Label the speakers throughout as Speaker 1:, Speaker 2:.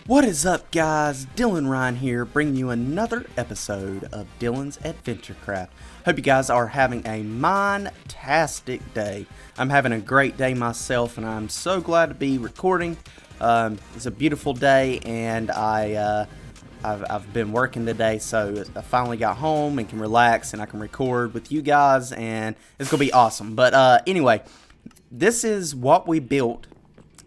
Speaker 1: What is up, guys? Dylanrhyne here, bringing you another episode of Dylan's AdventureCraft. Hope you guys are having a mine-tastic day. I'm having a great day myself, and I'm so glad to be recording. It's a beautiful day, and I've been working today, so I finally got home and can relax, and I can record with you guys, and it's gonna be awesome. But anyway, this is what we built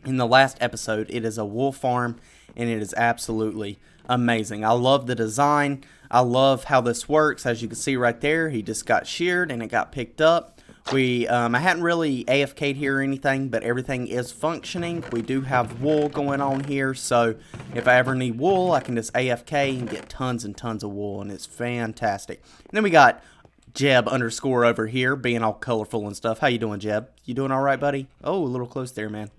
Speaker 1: in the last episode. It is a wool farm, and it is absolutely amazing. I love the design. I love how this works. As you can see right there, he just got sheared and it got picked up. I hadn't really AFK'd here or anything, but everything is functioning. We do have wool going on here, so if I ever need wool, I can just AFK and get tons and tons of wool, and it's fantastic. And then we got Jeb _ over here, being all colorful and stuff. How you doing, Jeb? You doing all right, buddy? Oh, a little close there, man.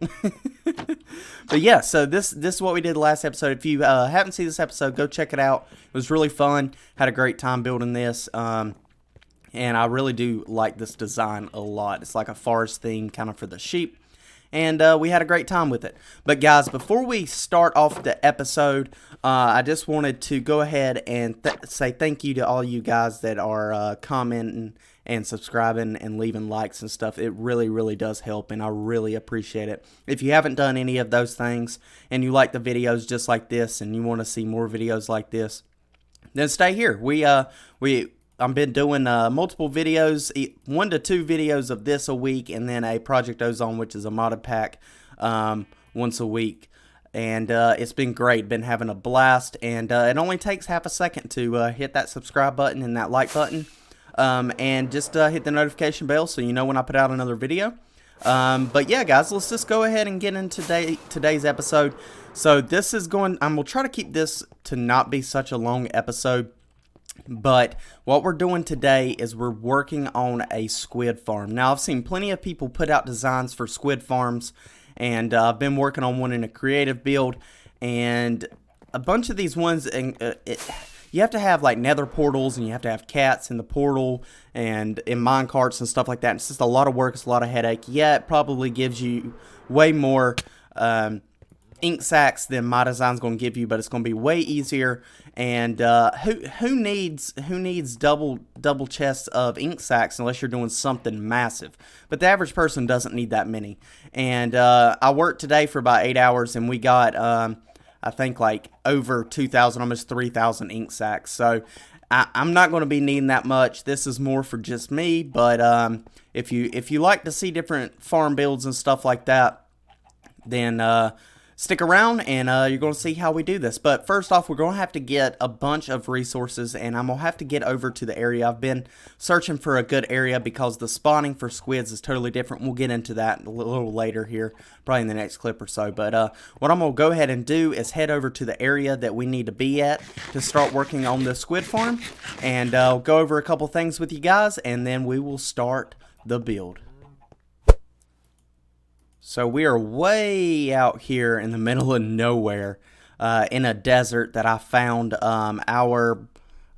Speaker 1: But yeah, so this is what we did last episode. If you haven't seen this episode, go check it out. It was really fun. Had a great time building this. And I really do like this design a lot. It's like a forest theme kind of for the sheep. And we had a great time with it. But guys, before we start off the episode, I just wanted to go ahead and say thank you to all you guys that are commenting and subscribing and leaving likes and stuff. It really, really does help, and I really appreciate it. If you haven't done any of those things and you like the videos just like this and you want to see more videos like this, then stay here. I've been doing multiple videos, 1 to 2 videos of this a week, and then a Project Ozone, which is a modded pack, once a week. And it's been great, been having a blast, and it only takes half a second to hit that subscribe button and that like button, and just hit the notification bell so you know when I put out another video. But yeah, guys, let's just go ahead and get into today's episode. So this is I'm gonna try to keep this to not be such a long episode. But what we're doing today is we're working on a squid farm. Now, I've seen plenty of people put out designs for squid farms, and I've been working on one in a creative build, and a bunch of these ones, you have to have like nether portals, and you have to have cats in the portal and in mine carts and stuff like that. It's just a lot of work. It's a lot of headache. Yeah, it probably gives you way more ink sacks than my design's going to give you, but it's going to be way easier. And who needs double chests of ink sacks unless you're doing something massive? But the average person doesn't need that many. And I worked today for about 8 hours, and we got I think like over 2,000, almost 3,000 ink sacks. So I'm not going to be needing that much. This is more for just me. But if you like to see different farm builds and stuff like that, then stick around, and you're going to see how we do this. But first off, we're going to have to get a bunch of resources, and I'm going to have to get over to the area. I've been searching for a good area because the spawning for squids is totally different. We'll get into that a little later here, probably in the next clip or so. But what I'm going to go ahead and do is head over to the area that we need to be at to start working on the squid farm, and I'll go over a couple things with you guys, and then we will start the build. So we are way out here in the middle of nowhere, in a desert that I found.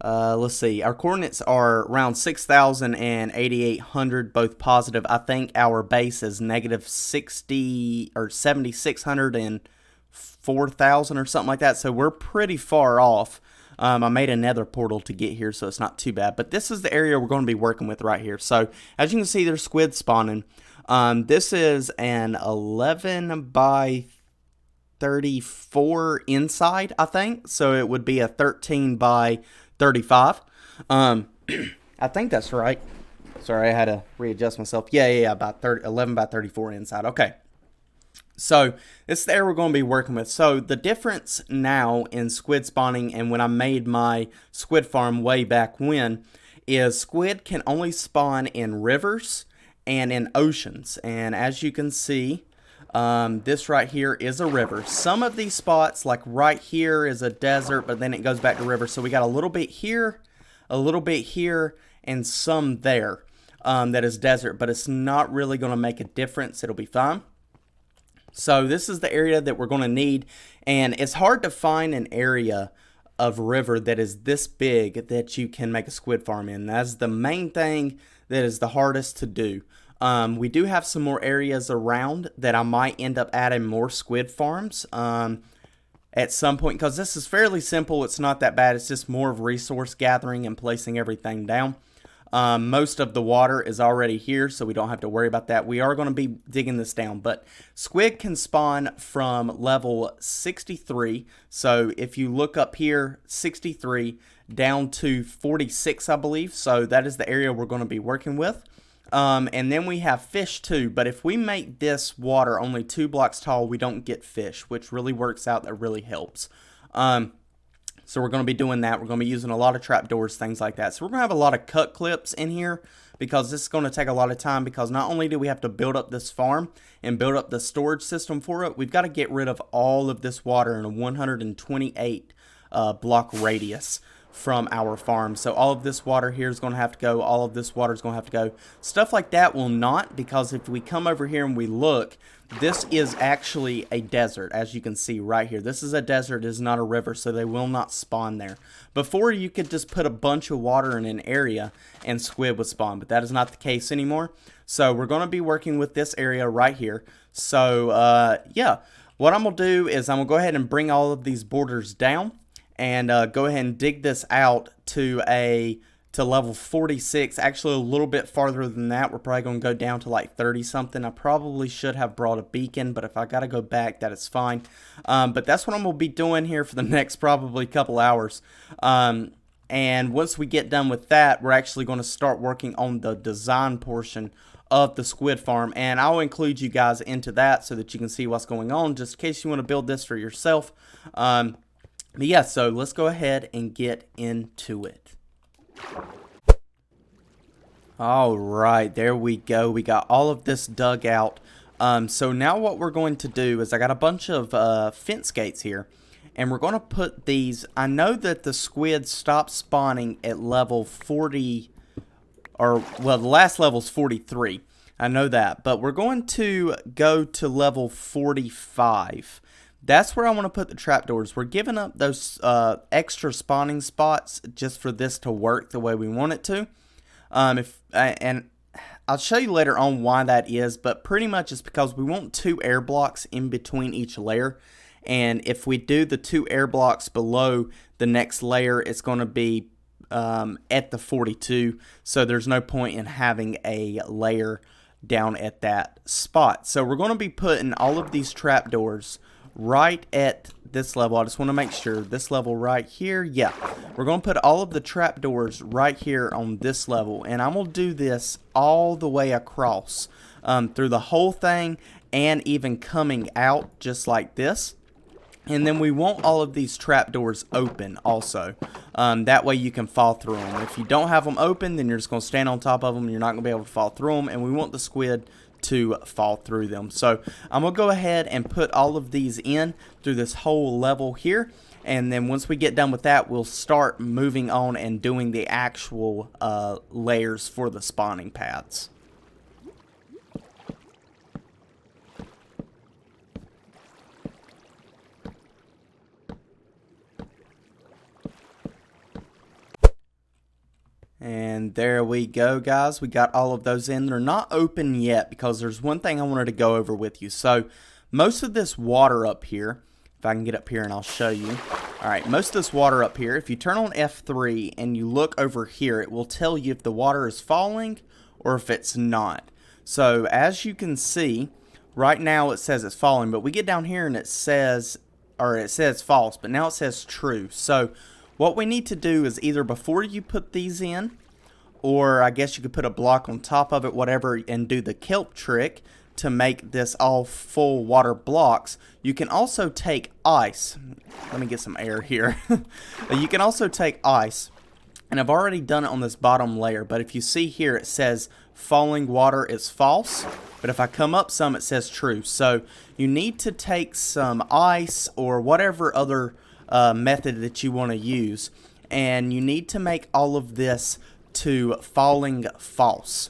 Speaker 1: Let's see, our coordinates are around 6,000 and 8,800, both positive. I think our base is -60 or 7,600 and 4,000 or something like that. So we're pretty far off. I made a nether portal to get here, so it's not too bad. But this is the area we're going to be working with right here. So as you can see, there's squid spawning. This is an 11 by 34 inside, I think. So it would be a 13 by 35. I think that's right. Sorry, I had to readjust myself. Yeah, about 11 by 34 inside. Okay. So this is the area we're going to be working with. So the difference now in squid spawning and when I made my squid farm way back when is squid can only spawn in rivers and in oceans. And as you can see, this right here is a river. Some of these spots, like right here, is a desert, but then it goes back to river. So we got a little bit here, and some there that is desert, but it's not really going to make a difference. It'll be fine. So this is the area that we're going to need, and it's hard to find an area of river that is this big that you can make a squid farm in. That's the main thing that is the hardest to do. We do have some more areas around that I might end up adding more squid farms. at some point, because this is fairly simple. It's not that bad. It's just more of resource gathering and placing everything down. Most of the water is already here, so we don't have to worry about that. We are going to be digging this down, but squid can spawn from level 63. So if you look up here, 63 down to 46, I believe. So that is the area we're going to be working with. And then we have fish too, but if we make this water only 2 blocks tall, we don't get fish, which really works out. That really helps. So we're going to be doing that. We're going to be using a lot of trapdoors, things like that. So we're going to have a lot of cut clips in here because this is going to take a lot of time, because not only do we have to build up this farm and build up the storage system for it, we've got to get rid of all of this water in a 128 block radius from our farm. So all of this water here is going to have to go. All of this water is going to have to go. Stuff like that will not, because if we come over here and we look, this is actually a desert, as you can see right here. This is a desert, it is not a river, so they will not spawn there. Before, you could just put a bunch of water in an area and squid would spawn, but that is not the case anymore. So we're going to be working with this area right here. So yeah, what I'm going to do is I'm going to go ahead and bring all of these borders down and go ahead and dig this out to level 46. Actually a little bit farther than that. We're probably going to go down to like 30 something. I probably should have brought a beacon, but if I got to go back, that is fine. But that's what I'm going to be doing here for the next probably couple hours. And once we get done with that, we're actually going to start working on the design portion of the squid farm, and I'll include you guys into that so that you can see what's going on, just in case you want to build this for yourself. But yeah, so let's go ahead and get into it. Alright, there we go. We got all of this dug out. So now what we're going to do is I got a bunch of fence gates here. And we're going to put these. I know that the squid stopped spawning at level 40. Or, well, the last level is 43. I know that. But we're going to go to level 45. That's where I want to put the trapdoors. We're giving up those extra spawning spots just for this to work the way we want it to. And I'll show you later on why that is, but pretty much it's because we want 2 air blocks in between each layer. And if we do the 2 air blocks below the next layer, it's going to be at the 42. So there's no point in having a layer down at that spot. So we're going to be putting all of these trapdoors right at this level. I just want to make sure this level right here. Yeah, we're going to put all of the trapdoors right here on this level, and I'm going to do this all the way across through the whole thing, and even coming out just like this. And then we want all of these trapdoors open also. That way you can fall through them. If you don't have them open, then you're just going to stand on top of them. You're not going to be able to fall through them. And we want the squid to fall through them. So I'm going to go ahead and put all of these in through this whole level here. And then once we get done with that, we'll start moving on and doing the actual layers for the spawning pads. And there we go, guys. We got all of those in. They're not open yet because there's one thing I wanted to go over with you. So most of this water up here, if I can get up here and I'll show you. Alright, most of this water up here, if you turn on F3 and you look over here, it will tell you if the water is falling or if it's not. So as you can see, right now it says it's falling, but we get down here and it says false, but now it says true. So what we need to do is either before you put these in, or I guess you could put a block on top of it, whatever, and do the kelp trick to make this all full water blocks. You can also take ice. Let me get some air here. You can also take ice, and I've already done it on this bottom layer, but if you see here it says falling water is false, but if I come up some it says true. So you need to take some ice or whatever other method that you want to use, and you need to make all of this to falling false.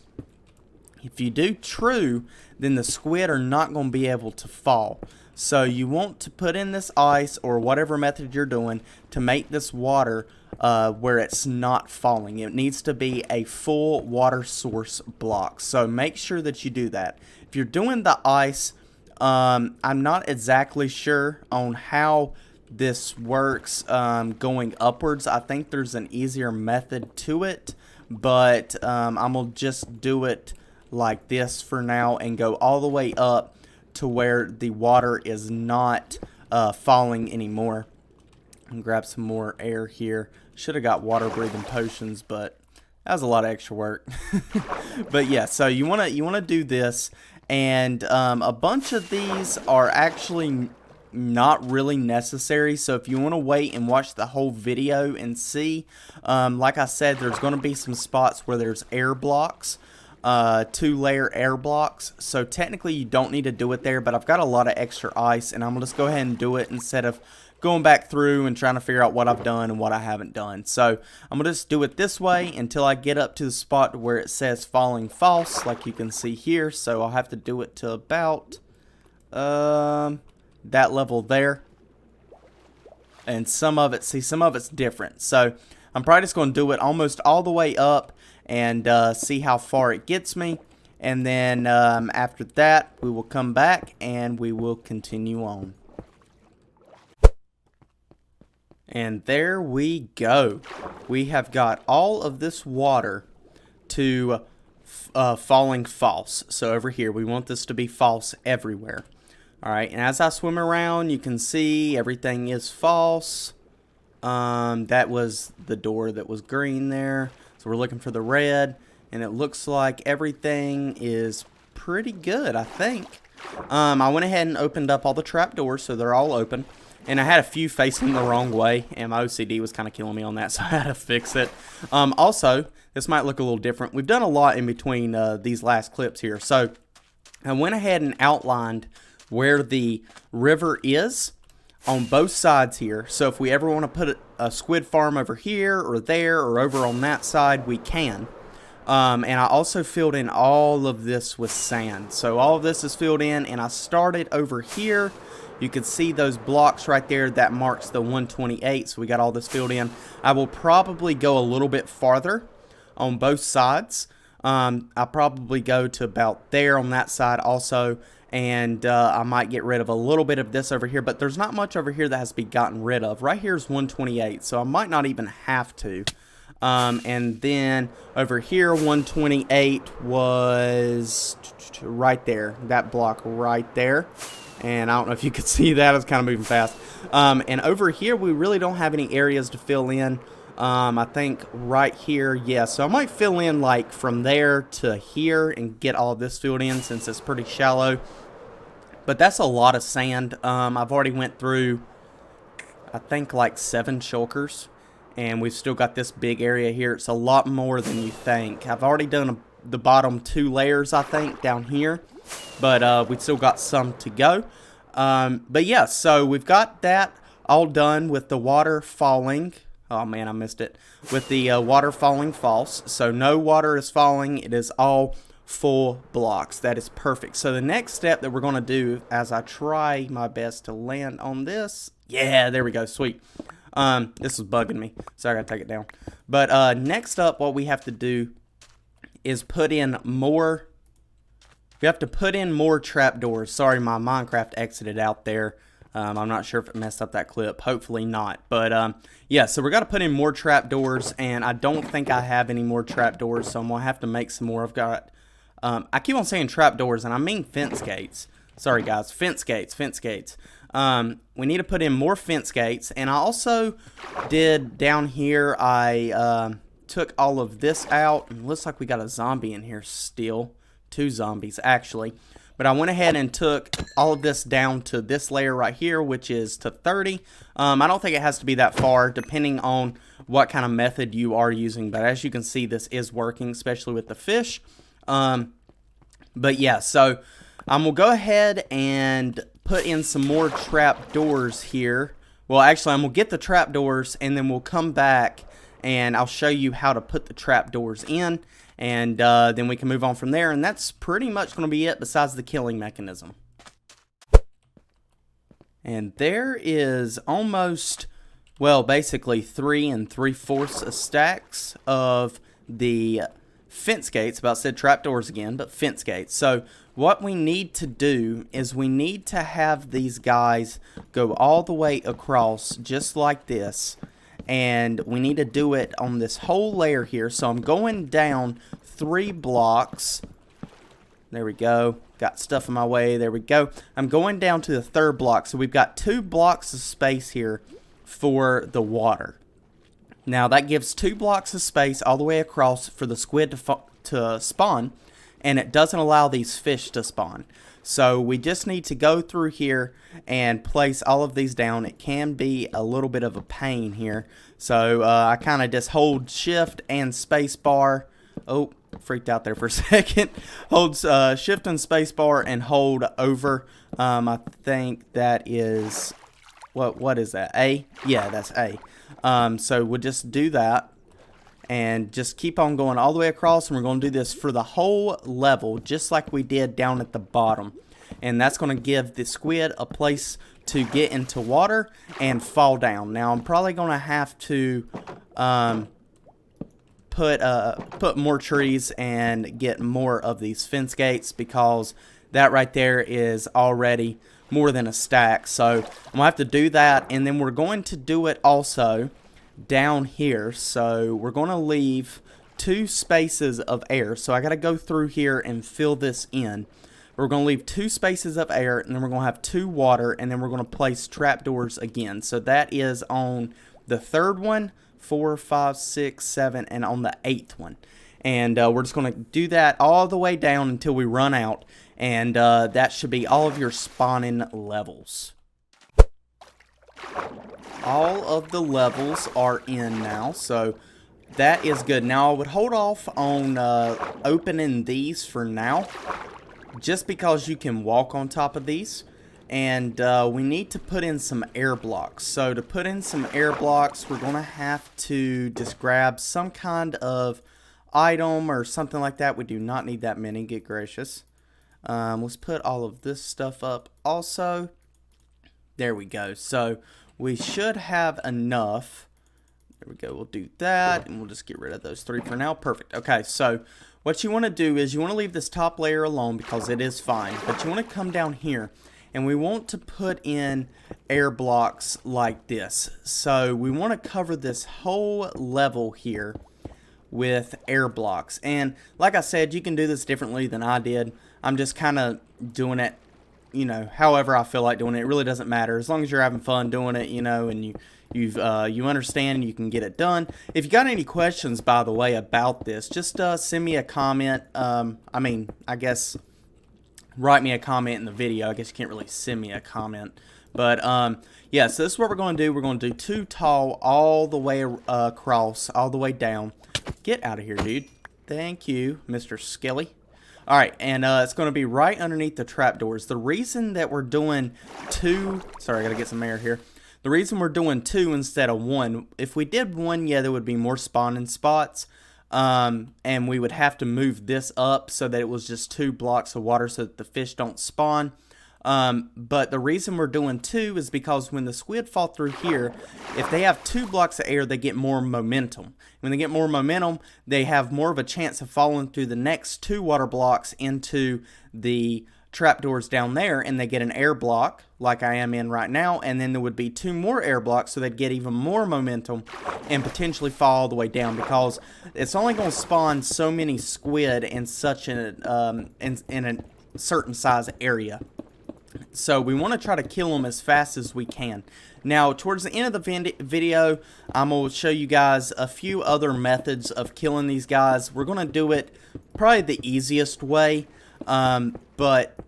Speaker 1: If you do true, then the squid are not going to be able to fall. So you want to put in this ice or whatever method you're doing to make this water where it's not falling. It needs to be a full water source block. So make sure that you do that. If you're doing the ice, I'm not exactly sure on how this works going upwards. I think there's an easier method to it, but I'm going to just do it like this for now and go all the way up to where the water is not falling anymore. And grab some more air here. Should have got water breathing potions, but that was a lot of extra work. But yeah, so you wanna do this, and a bunch of these are actually not really necessary. So if you want to wait and watch the whole video and see, like I said, there's going to be some spots where there's air blocks. 2-layer air blocks, so technically you don't need to do it there, but I've got a lot of extra ice, and I'm gonna just go ahead and do it instead of going back through and trying to figure out what I've done and what I haven't done. So I'm gonna just do it this way until I get up to the spot where it says falling false, like you can see here. So I'll have to do it to about that level there, and some of it's different, so I'm probably just going to do it almost all the way up and see how far it gets me, and then after that we will come back and we will continue on. And there we go. We have got all of this water to falling false. So over here we want this to be false everywhere. Alright, and as I swim around you can see everything is false. That was the door that was green there. So we're looking for the red, and it looks like everything is pretty good, I think. I went ahead and opened up all the trapdoors, so they're all open. And I had a few facing the wrong way, and my OCD was kind of killing me on that, so I had to fix it. Also, this might look a little different. We've done a lot in between these last clips here. So I went ahead and outlined where the river is on both sides here. So if we ever want to put a squid farm over here or there or over on that side, we can. And I also filled in all of this with sand. So all of this is filled in, and I started over here. You can see those blocks right there. That marks the 128. So we got all this filled in. I will probably go a little bit farther on both sides. I'll probably go to about there on that side also. And I might get rid of a little bit of this over here, but there's not much over here that has to be gotten rid of. Right here is 128, so I might not even have to. And then over here, 128 was right there, that block right there. And I don't know if you could see that, it's kind of moving fast. And over here, we really don't have any areas to fill in. I think right here, yeah, so I might fill in like from there to here and get all of this filled in since it's pretty shallow. But that's a lot of sand. I've already went through, I think, like 7 shulkers, and we've still got this big area here. It's a lot more than you think. I've already done the bottom 2 layers, I think, down here, but we've still got some to go. But yeah, so we've got that all done with the water falling. Oh man, I missed it. With the water falling false. So no water is falling. It is all full blocks. That is perfect. So the next step that we're going to do, as I try my best to land on this. Yeah, there we go. Sweet. This is bugging me, so I got to take it down. But next up, what we have to do is put in more. We have to put in more trapdoors. Sorry, my Minecraft exited out there. I'm not sure if it messed up that clip. Hopefully not. But yeah, so we're going to put in more trapdoors, and I don't think I have any more trapdoors, so I'm going to have to make some more. I've got, I keep on saying trapdoors, and I mean fence gates. Sorry, guys. Fence gates. We need to put in more fence gates, and I also did down here, I took all of this out. It looks like we got a zombie in here still. 2 zombies, actually. But I went ahead and took all of this down to this layer right here, which is to 30. I don't think it has to be that far, depending on what kind of method you are using. But as you can see, this is working, especially with the fish. But yeah, so I'm going to go ahead and put in some more trap doors here. Well, actually, I'm going to get the trap doors, and then we'll come back, and I'll show you how to put the trap doors in. And then we can move on from there, and that's pretty much going to be it besides the killing mechanism. And there is almost, well, basically 3 3/4 stacks of the fence gates. About said trapdoors again, but fence gates. So what we need to do is we need to have these guys go all the way across just like this. And we need to do it on this whole layer here. So I'm going down 3 blocks. There we go. Got stuff in my way. There we go. I'm going down to the 3rd block. So we've got 2 blocks of space here for the water. Now that gives 2 blocks of space all the way across for the squid to spawn. And it doesn't allow these fish to spawn. So we just need to go through here and place all of these down. It can be a little bit of a pain here. So I kind of just hold shift and space bar. Oh, freaked out there for a second. Hold shift and space bar and hold over. I think that is, what is that? A? Yeah, that's A. So we'll just do that. And just keep on going all the way across, and we're going to do this for the whole level, just like we did down at the bottom. And that's going to give the squid a place to get into water and fall down. Now, I'm probably going to have to put more trees and get more of these fence gates, because that right there is already more than a stack. So I'm going to have to do that, and then we're going to do it also down here. So we're going to leave 2 spaces of air. So I got to go through here and fill this in. We're going to leave 2 spaces of air, and then we're going to have 2 water, and then we're going to place trapdoors again. So that is on the 3rd one, 4, 5, 6, 7, and on the 8th one. And we're just going to do that all the way down until we run out. And that should be all of your spawning levels. All of the levels are in now, so that is good. Now I would hold off on opening these for now, just because you can walk on top of these. And we need to put in some air blocks. So to put in some air blocks, we're going to have to just grab some kind of item or something like that. We do not need that many, good gracious. Let's put all of this stuff up also. There we go. So we should have enough. There we go. We'll do that, and we'll just get rid of those 3 for now. Perfect. Okay, so what you want to do is you want to leave this top layer alone because it is fine. But you want to come down here, and we want to put in air blocks like this. So we want to cover this whole level here with air blocks. And like I said, you can do this differently than I did. I'm just kind of doing it, you know, however I feel like doing it. It really doesn't matter as long as you're having fun doing it, you know, and you understand and you can get it done. If you got any questions, by the way, about this, just send me a comment. I guess write me a comment in the video. I guess you can't really send me a comment, but yeah. So this is what we're going to do. We're going to do 2 tall all the way across, all the way down. Get out of here, dude. Thank you, Mr. Skelly. Alright, and it's going to be right underneath the trapdoors. The reason that we're doing 2... Sorry, I got to get some air here. The reason we're doing 2 instead of 1... If we did 1, yeah, there would be more spawning spots. And we would have to move this up so that it was just 2 blocks of water so that the fish don't spawn. But the reason we're doing 2 is because when the squid fall through here, if they have 2 blocks of air, they get more momentum. When they get more momentum, they have more of a chance of falling through the next 2 water blocks into the trapdoors down there, and they get an air block like I am in right now, and then there would be 2 more air blocks, so they'd get even more momentum and potentially fall all the way down, because it's only going to spawn so many squid in such in a certain size area. So we want to try to kill them as fast as we can. Now, towards the end of the video, I'm going to show you guys a few other methods of killing these guys. We're going to do it probably the easiest way, but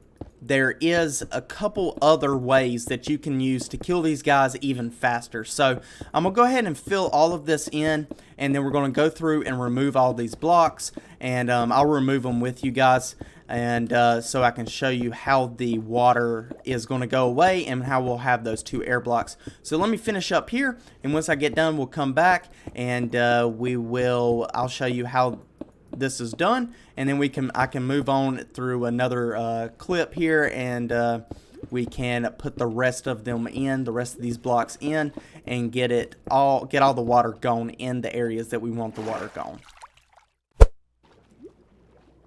Speaker 1: there is a couple other ways that you can use to kill these guys even faster. So I'm going to go ahead and fill all of this in, and then we're going to go through and remove all these blocks, and I'll remove them with you guys. And so I can show you how the water is going to go away and how we'll have those 2 air blocks. So let me finish up here, and once I get done, we'll come back and I'll show you how this is done, and then I can move on through another clip here, and we can put the rest of them in, the rest of these blocks in, and get all the water gone in the areas that we want the water gone.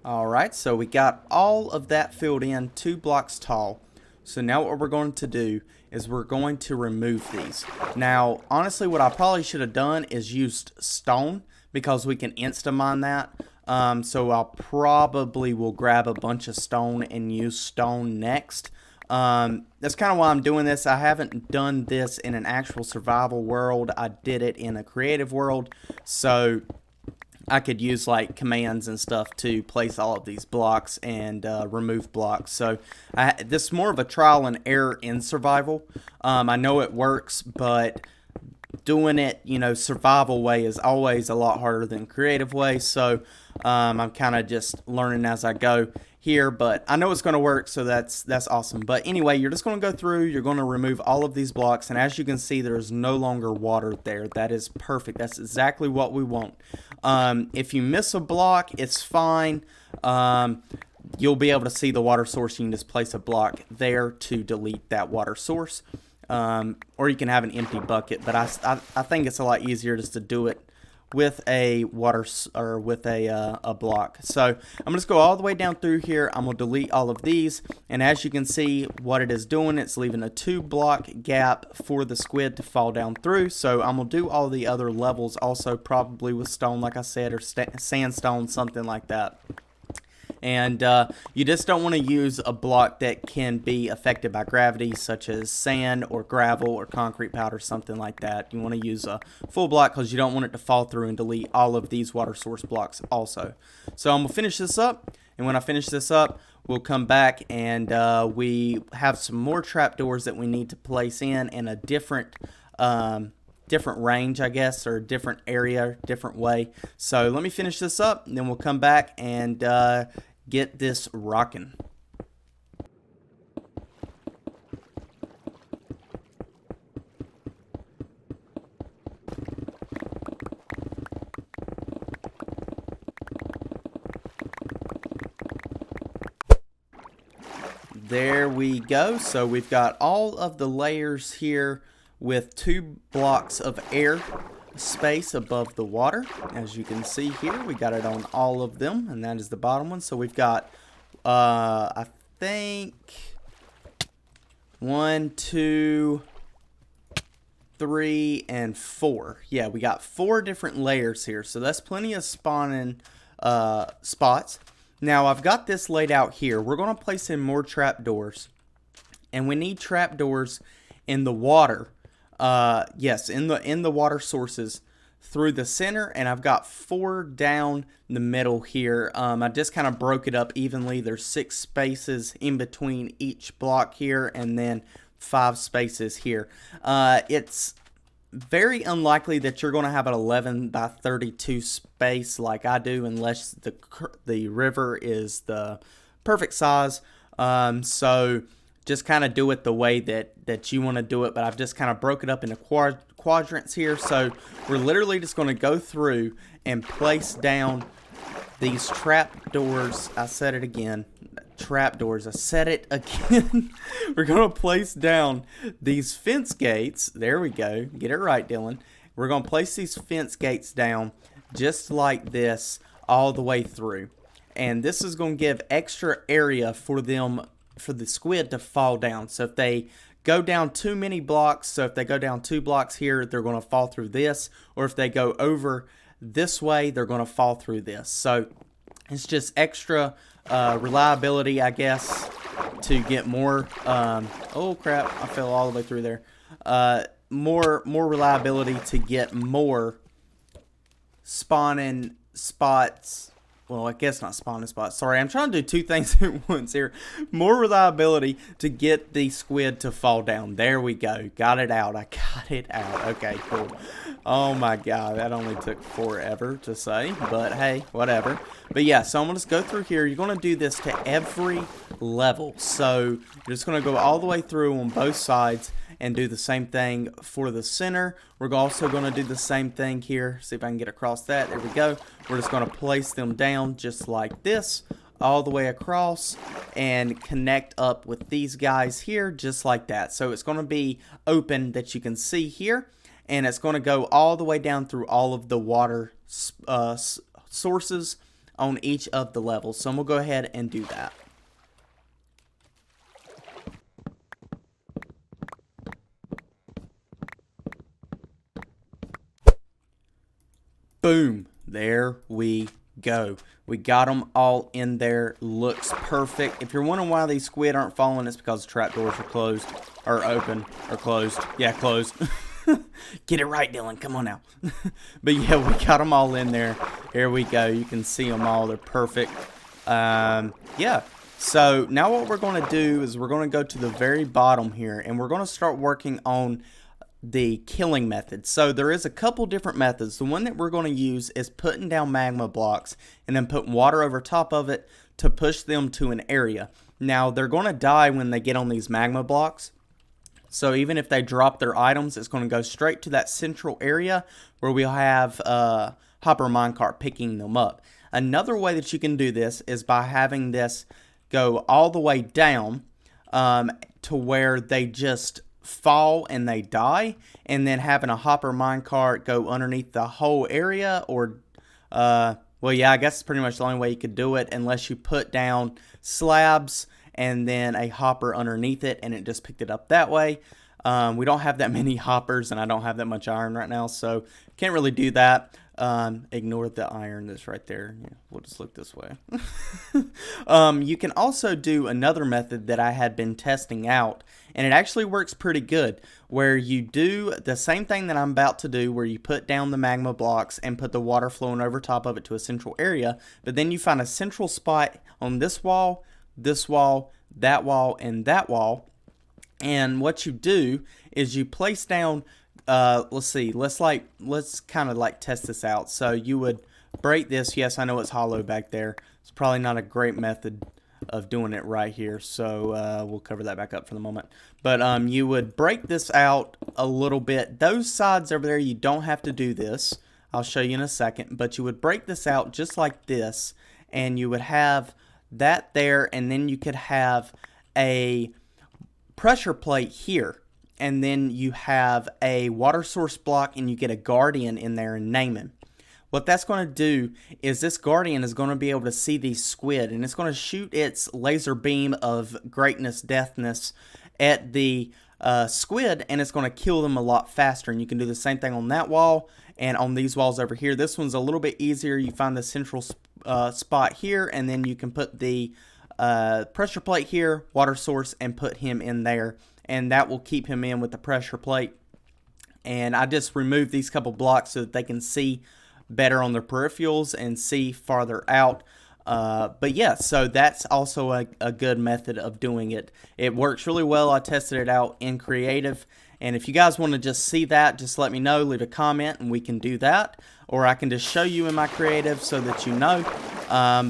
Speaker 1: Alright, so we got all of that filled in 2 blocks tall. So now what we're going to do is we're going to remove these. Now, honestly, what I probably should have done is used stone because we can insta-mine that. So I'll probably will grab a bunch of stone and use stone next. That's kind of why I'm doing this. I haven't done this in an actual survival world. I did it in a creative world. So I could use like commands and stuff to place all of these blocks and remove blocks. So this is more of a trial and error in survival. I know it works, but doing it, you know, survival way is always a lot harder than creative way. So I'm kind of just learning as I go here, but I know it's going to work, so that's awesome. But anyway, you're just going to go through, you're going to remove all of these blocks, and as you can see, there's no longer water there. That is perfect. That's exactly what we want. If you miss a block, it's fine. You'll be able to see the water source. You can just place a block there to delete that water source. Or you can have an empty bucket, but I think it's a lot easier just to do it with a water or with a block. So I'm gonna just go all the way down through here. I'm gonna delete all of these, and as you can see, what it is doing, it's leaving a 2 block gap for the squid to fall down through. So I'm gonna do all the other levels also, probably with stone, like I said, or sandstone, something like that. And you just don't want to use a block that can be affected by gravity, such as sand or gravel or concrete powder, something like that. You want to use a full block because you don't want it to fall through and delete all of these water source blocks also. So I'm going to finish this up, and when I finish this up, we'll come back and we have some more trapdoors that we need to place in a different range, I guess, or different area, different way. So let me finish this up, and then we'll come back and get this rocking. There we go. So we've got all of the layers here with 2 blocks of air space above the water. As you can see here, we got it on all of them, and that is the bottom one. So we've got I think 1, 2, 3, and 4. Yeah, we got 4 different layers here, so that's plenty of spawning spots. Now I've got this laid out here. We're going to place in more trapdoors, and we need trapdoors in the water. Yes, in the water sources through the center, and I've got 4 down the middle here. I just kind of broke it up evenly. There's 6 spaces in between each block here, and then 5 spaces here. It's very unlikely that you're going to have an 11 by 32 space like I do, unless the river is the perfect size. So just kind of do it the way that you want to do it, but I've just kind of broke it up into quadrants here. So we're literally just going to go through and place down these trapdoors. I said it again. Trapdoors. I said it again. We're going to place down these fence gates. There we go. Get it right, Dylan. We're going to place these fence gates down just like this all the way through. And this is going to give extra area for them, for the squid to fall down. So if they go down too many blocks, so if they go down 2 blocks here, they're going to fall through this, or if they go over this way, they're going to fall through this. So it's just extra reliability, I guess, to get more oh crap, I fell all the way through there. More reliability to get more spawning spots. Well, I guess not spawning spots. Sorry, I'm trying to do 2 things at once here. More reliability to get the squid to fall down. There we go. Got it out. I got it out. Okay, cool. Oh my god, that only took forever to say, but hey, whatever. But yeah, so I'm going to just go through here. You're going to do this to every level. So you're just going to go all the way through on both sides and do the same thing for the center. We're also going to do the same thing here. See if I can get across that. There we go. We're just going to place them down just like this all the way across and connect up with these guys here just like that. So it's going to be open that you can see here, and it's going to go all the way down through all of the water sources on each of the levels. So I'm going to go ahead and do that. Boom. There we go. We got them all in there. Looks perfect. If you're wondering why these squid aren't falling, it's because the trapdoors are closed. Or open. Or closed. Yeah, closed. Get it right, Dylan. Come on now. But yeah, we got them all in there. Here we go. You can see them all. They're perfect. Yeah. So now what we're going to do is we're going to go to the very bottom here. And we're going to start working on the killing method. So there is a couple different methods. The one that we're going to use is putting down magma blocks and then putting water over top of it to push them to an area. Now they're going to die when they get on these magma blocks. So even if they drop their items, it's going to go straight to that central area where we'll have hopper minecart picking them up. Another way that you can do this is by having this go all the way down to where they just fall and they die, and then having a hopper minecart go underneath the whole area, or well, yeah, I guess it's pretty much the only way you could do it, unless you put down slabs and then a hopper underneath it and it just picked it up that way. We don't have that many hoppers and I don't have that much iron right now, so can't really do that. Ignore the iron that's right there. Yeah, we'll just look this way. You can also do another method that I had been testing out, and it actually works pretty good, where you do the same thing that I'm about to do, where you put down the magma blocks and put the water flowing over top of it to a central area, but then you find a central spot on this wall, that wall, and that wall. And what you do is you place down, let's kind of like test this out. So you would break this. Yes, I know it's hollow back there. It's probably not a great method of doing it right here. So we'll cover that back up for the moment. But you would break this out a little bit. Those sides over there, you don't have to do this. I'll show you in a second. But you would break this out just like this. And you would have that there. And then you could have a pressure plate here. And then you have a water source block, and you get a guardian in there and name him. What that's going to do is this guardian is going to be able to see these squid, and it's going to shoot its laser beam of greatness, deathness at the squid, and it's going to kill them a lot faster. And you can do the same thing on that wall and on these walls over here. This one's a little bit easier. You find the central spot here, and then you can put the pressure plate here, water source, and put him in there. And that will keep him in with the pressure plate. And I just removed these couple blocks so that they can see better on their peripherals and see farther out. But yeah, so that's also a good method of doing it. It works really well. I tested it out in creative. And if you guys want to just see that, just let me know. Leave a comment and we can do that. Or I can just show you in my creative so that you know.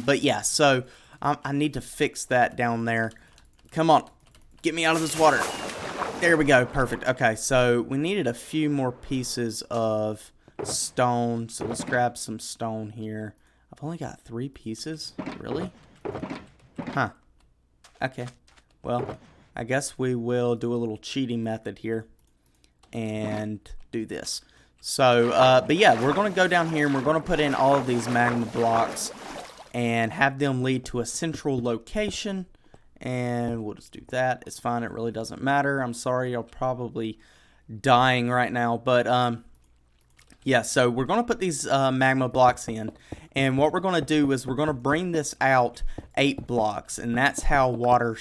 Speaker 1: But yeah, so I need to fix that down there. Come on. Get me out of this water. There we go. Perfect. Okay, so we needed a few more pieces of stone. So let's grab some stone here. I've only got 3 pieces. Really? Huh. Okay. Well, I guess we will do a little cheating method here and do this. So, but yeah, we're going to go down here and we're going to put in all of these magma blocks and have them lead to a central location. And we'll just do that. It's fine. It really doesn't matter. I'm sorry. You're probably dying right now. But, yeah, so we're going to put these magma blocks in. And what we're going to do is we're going to bring this out 8 blocks. And that's how water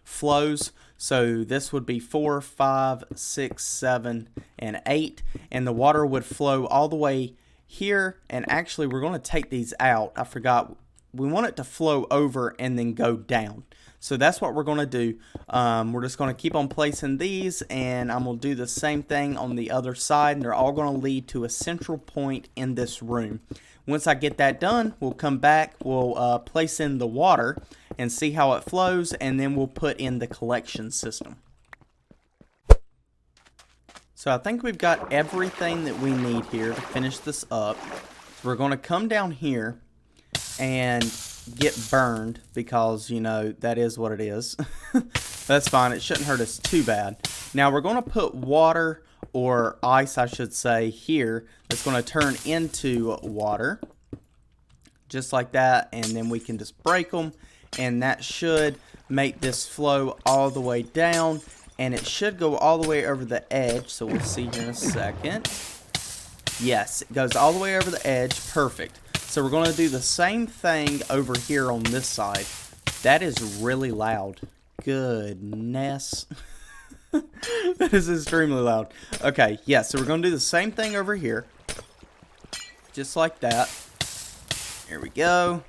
Speaker 1: flows. So this would be 4, 5, 6, 7, and 8. And the water would flow all the way here. And actually, we're going to take these out. I forgot. We want it to flow over and then go down. So that's what we're going to do. We're just going to keep on placing these, and I'm going to do the same thing on the other side. And they're all going to lead to a central point in this room. Once I get that done, we'll come back, we'll place in the water and see how it flows, and then we'll put in the collection system. So I think we've got everything that we need here to finish this up. So we're going to come down here and get burned because, you know, that is what it is. That's fine. It shouldn't hurt us too bad. Now we're going to put water, or ice I should say, here. That's going to turn into water. just like that, and then we can just break them, and that should make this flow all the way down, and it should go all the way over the edge. So we'll see here in a second. Yes, it goes all the way over the edge. Perfect. So we're going to do the same thing over here on this side. That is really loud. Goodness. That is extremely loud. Okay, yeah, so we're going to do the same thing over here. Just like that. There we go.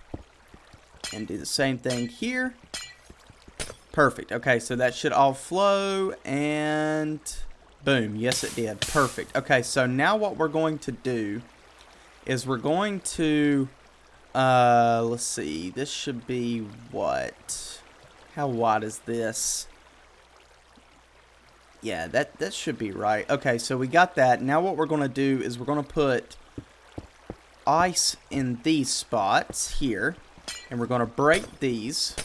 Speaker 1: And do the same thing here. Perfect. Okay, so that should all flow, and boom. Yes, it did. Perfect. Okay, so now what we're going to do is we're going to, let's see. This should be what? How wide is this? Yeah, that should be right. Okay, so we got that. Now what we're going to do is we're going to put ice in these spots here, and we're going to break these,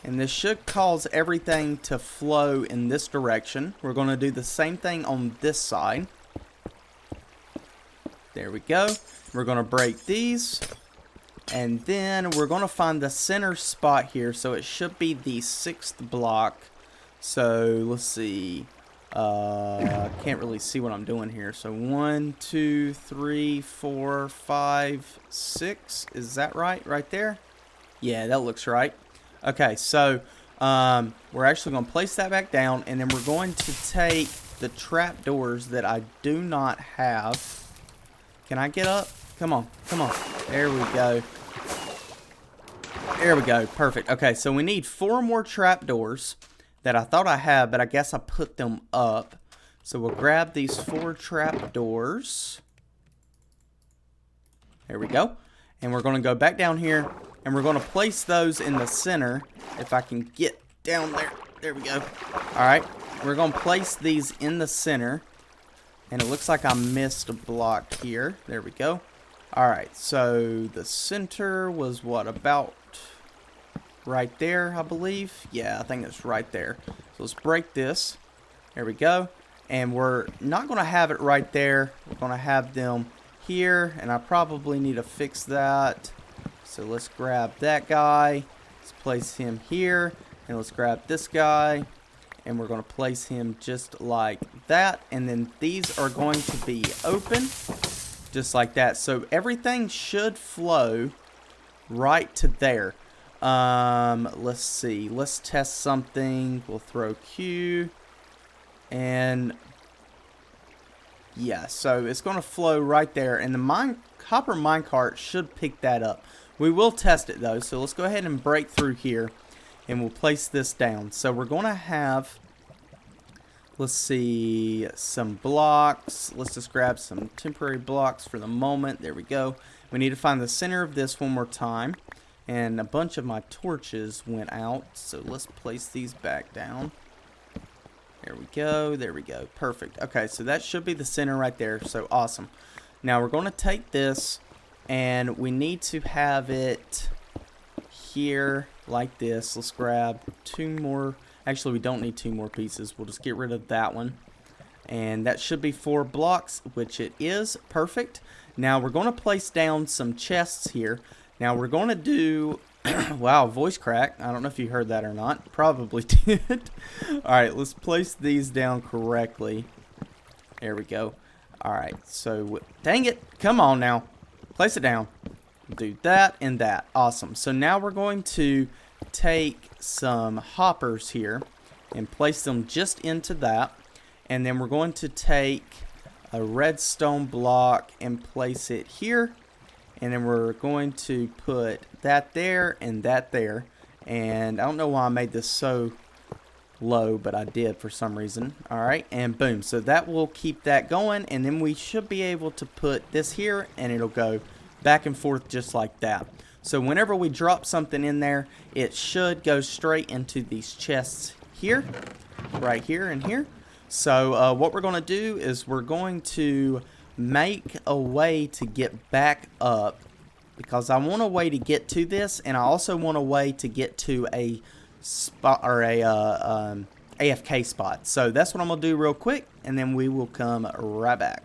Speaker 1: and this should cause everything to flow in this direction. We're going to do the same thing on this side. There we go. We're going to break these, and then we're going to find the center spot here, so it should be the 6th block. So let's see. Can't really see what I'm doing here. So 1, 2, 3, 4, 5, 6. Is that right? Right there? Yeah, that looks right. Okay, so we're actually going to place that back down, and then we're going to take the trapdoors that I do not have. Can I get up? Come on, come on. There we go. There we go. Perfect. Okay, so we need 4 more trapdoors that I thought I had, but I guess I put them up. So we'll grab these 4 trapdoors. There we go. And we're going to go back down here, and we're going to place those in the center. If I can get down there. There we go. Alright. We're going to place these in the center. And it looks like I missed a block here. There we go. Alright, so the center was what, about right there, I believe? Yeah, I think it's right there. So let's break this. There we go. And we're not going to have it right there. We're going to have them here, and I probably need to fix that. So let's grab that guy. Let's place him here, and let's grab this guy, and we're going to place him just like that. And then these are going to be open, just like that. So everything should flow right to there. Let's see. Let's test something. We'll throw Q. And yeah, so it's going to flow right there. And the copper minecart should pick that up. We will test it though. So let's go ahead and break through here. And we'll place this down. So we're going to have, let's see, some blocks. Let's just grab some temporary blocks for the moment. There we go. We need to find the center of this one more time. And a bunch of my torches went out, so let's place these back down. There we go, there we go. Perfect. Okay, so that should be the center right there, so awesome. Now we're going to take this, and we need to have it here like this. Let's grab 2 more. Actually, we don't need 2 more pieces. We'll just get rid of that one. And that should be 4 blocks, which it is. Perfect. Now we're going to place down some chests here. Now we're going to do, wow, voice crack. I don't know if you heard that or not. Probably did. Alright, let's place these down correctly. There we go. Alright, so, dang it. Come on now. Place it down. Do that and that. Awesome. So now we're going to take some hoppers here and place them just into that. And then we're going to take a redstone block and place it here. And then we're going to put that there and that there. And I don't know why I made this so low, but I did for some reason. Alright, and boom. So that will keep that going. And then we should be able to put this here, and it'll go back and forth just like that. So whenever we drop something in there, it should go straight into these chests here, right here and here. So what we're going to do is we're going to make a way to get back up, because I want a way to get to this, and I also want a way to get to a spot, or a AFK spot. So that's what I'm gonna do real quick, and then we will come right back.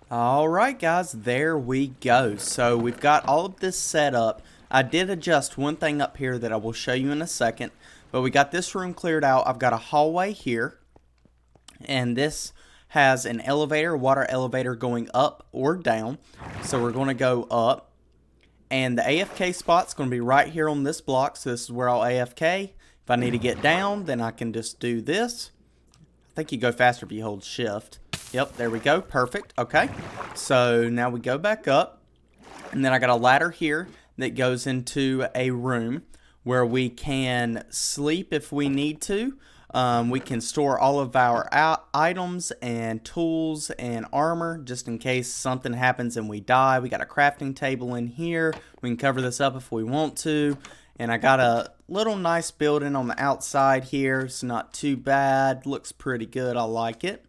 Speaker 1: Alright guys, there we go. So we've got all of this set up. I did adjust one thing up here that I will show you in a second. But we got this room cleared out. I've got a hallway here. And this has an elevator, water elevator going up or down. So we're going to go up. And the AFK spot's going to be right here on this block. So this is where I'll AFK. If I need to get down, then I can just do this. I think you go faster if you hold shift. Yep, there we go. Perfect. Okay. So now we go back up. And then I got a ladder here that goes into a room where we can sleep if we need to. We can store all of our items and tools and armor just in case something happens and we die. We got a crafting table in here. We can cover this up if we want to. And I got a little nice building on the outside here. It's not too bad. Looks pretty good. I like it.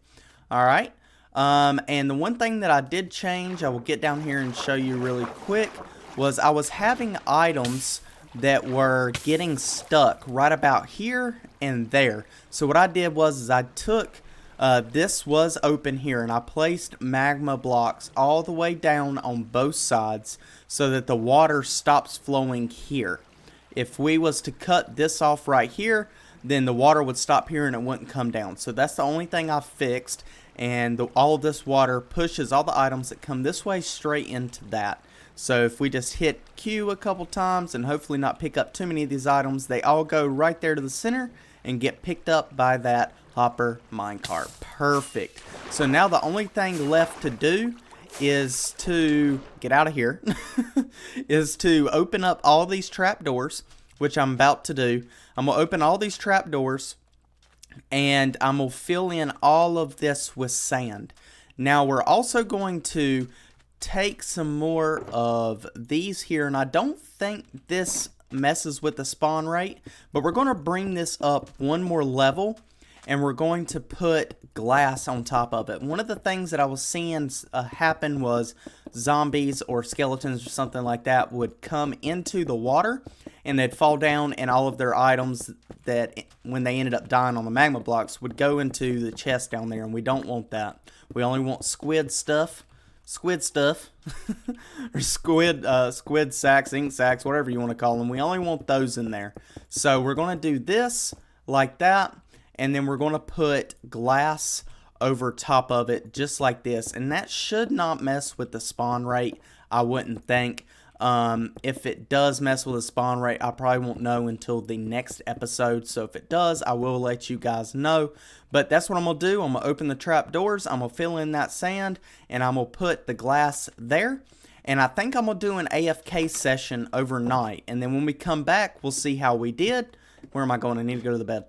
Speaker 1: Alright. And the one thing that I did change, I will get down here and show you really quick, was I was having items that were getting stuck right about here and there. So what I did was I took, this was open here, and I placed magma blocks all the way down on both sides so that the water stops flowing here. If we was to cut this off right here, then the water would stop here and it wouldn't come down. So that's the only thing I fixed, and all of this water pushes all the items that come this way straight into that. So if we just hit Q a couple times and hopefully not pick up too many of these items, they all go right there to the center and get picked up by that hopper minecart. Perfect. So now the only thing left to do is to get out of here, is to open up all these trapdoors, which I'm about to do. I'm going to open all these trapdoors and I'm going to fill in all of this with sand. Now we're also going to take some more of these here, and I don't think this messes with the spawn rate, but we're going to bring this up one more level and we're going to put glass on top of it. One of the things that I was seeing happen was zombies or skeletons or something like that would come into the water and they'd fall down, and all of their items that when they ended up dying on the magma blocks would go into the chest down there, and we don't want that. We only want squid stuff. Or squid sacks, ink sacks, whatever you want to call them. We only want those in there. So we're going to do this like that, and then we're going to put glass over top of it just like this, and that should not mess with the spawn rate, I wouldn't think. If it does mess with the spawn rate, I probably won't know until the next episode. So if it does, I will let you guys know. But that's what I'm going to do. I'm going to open the trap doors. I'm going to fill in that sand, and I'm going to put the glass there. And I think I'm going to do an AFK session overnight. And then when we come back, we'll see how we did. Where am I going? I need to go to the bed.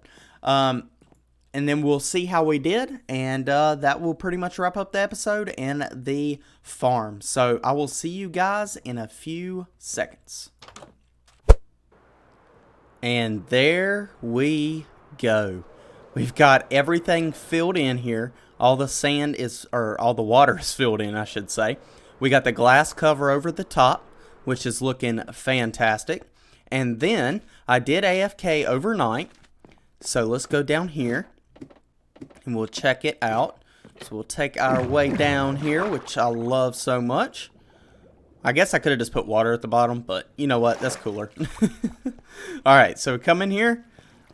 Speaker 1: And then we'll see how we did, and that will pretty much wrap up the episode and the farm. So I will see you guys in a few seconds. And there we go. We've got everything filled in here. All the sand is, or all the water is filled in, I should say. We got the glass cover over the top, which is looking fantastic. And then I did AFK overnight. So let's go down here and we'll check it out. So we'll take our way down here, which I love so much. I guess I could have just put water at the bottom, but you know what? That's cooler. Alright, so we come in here,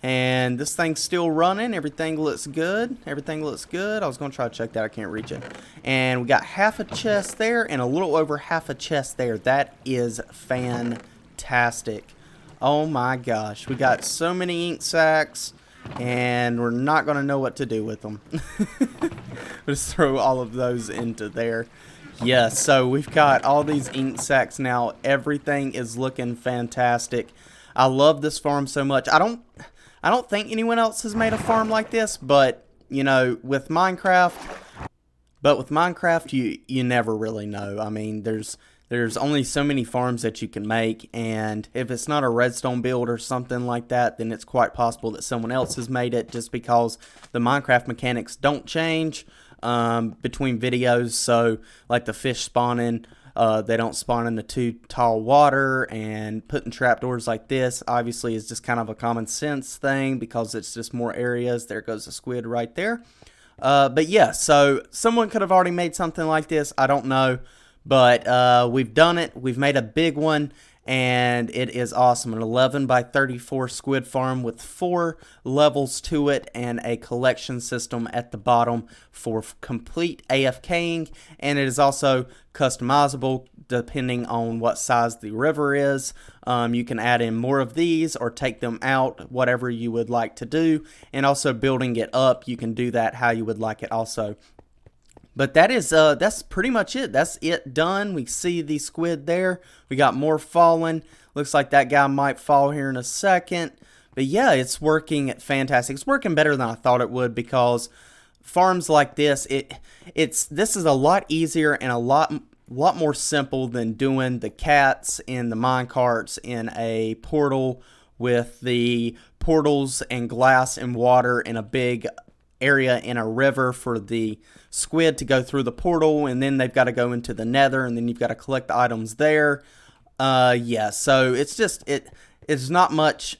Speaker 1: and this thing's still running. Everything looks good. Everything looks good. I was going to try to check that. I can't reach it. And we got half a chest there and a little over half a chest there. That is fantastic. Oh my gosh. We got so many ink sacks, and we're not going to know what to do with them. Just throw all of those into there. Yeah, so we've got all these ink sacks now. Everything is looking fantastic. I love this farm so much. I don't think anyone else has made a farm like this, but you know, with Minecraft, you never really know. I mean, there's only so many farms that you can make, and if it's not a redstone build or something like that, then it's quite possible that someone else has made it, just because the Minecraft mechanics don't change between videos. So like the fish spawning, they don't spawn in the too tall water, and putting trapdoors like this obviously is just kind of a common sense thing because it's just more areas. There goes the squid right there. But yeah, so someone could have already made something like this. I don't know. But we've done it. We've made a big one. And it is awesome. An 11 by 34 squid farm with 4 levels to it and a collection system at the bottom for complete AFKing. And it is also customizable depending on what size the river is. You can add in more of these or take them out, whatever you would like to do. And also building it up, you can do that how you would like it also. But that's pretty much it. That's it done. We see the squid there. We got more falling. Looks like that guy might fall here in a second. But yeah, it's working fantastic. It's working better than I thought it would because farms like this, this is a lot easier and a lot more simple than doing the cats in the minecarts in a portal with the portals and glass and water in a big area in a river for the squid to go through the portal, and then they've got to go into the nether, and then you've got to collect the items there. Yeah, so it's not much.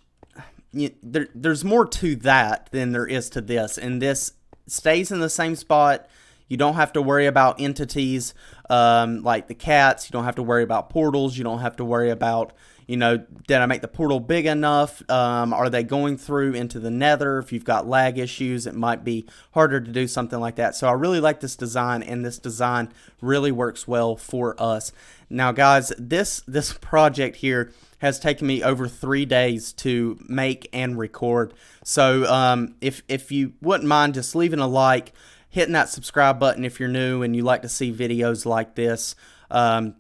Speaker 1: There's more to that than there is to this, and this stays in the same spot. You don't have to worry about entities like the cats. You don't have to worry about portals. You don't have to worry about, did I make the portal big enough? Are they going through into the nether? If you've got lag issues, it might be harder to do something like that. So I really like this design, and this design really works well for us. Now, guys, this project here has taken me over 3 days to make and record. So if you wouldn't mind just leaving a like, hitting that subscribe button if you're new and you like to see videos like this, and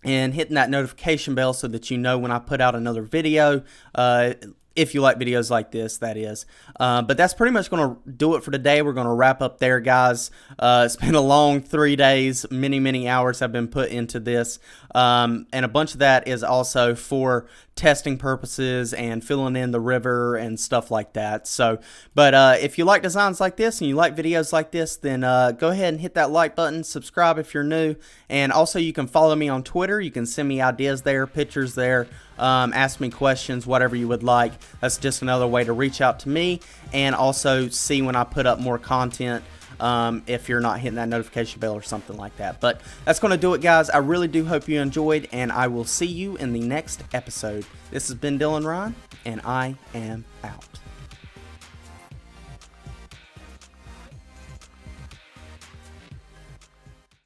Speaker 1: hitting that notification bell so that you know when I put out another video, if you like videos like this, that is. But that's pretty much going to do it for today. We're going to wrap up there, guys. It's been a long 3 days. Many hours have been put into this. And a bunch of that is also for testing purposes and filling in the river and stuff like that. So, but if you like designs like this and you like videos like this, then go ahead and hit that like button, subscribe if you're new, and also you can follow me on Twitter. You can send me ideas there, pictures there, ask me questions, whatever you would like. That's just another way to reach out to me and also see when I put up more content. If you're not hitting that notification bell or something like that. But that's going to do it, guys. I really do hope you enjoyed, and I will see you in the next episode. This has been Dylanrhyne, and I am out.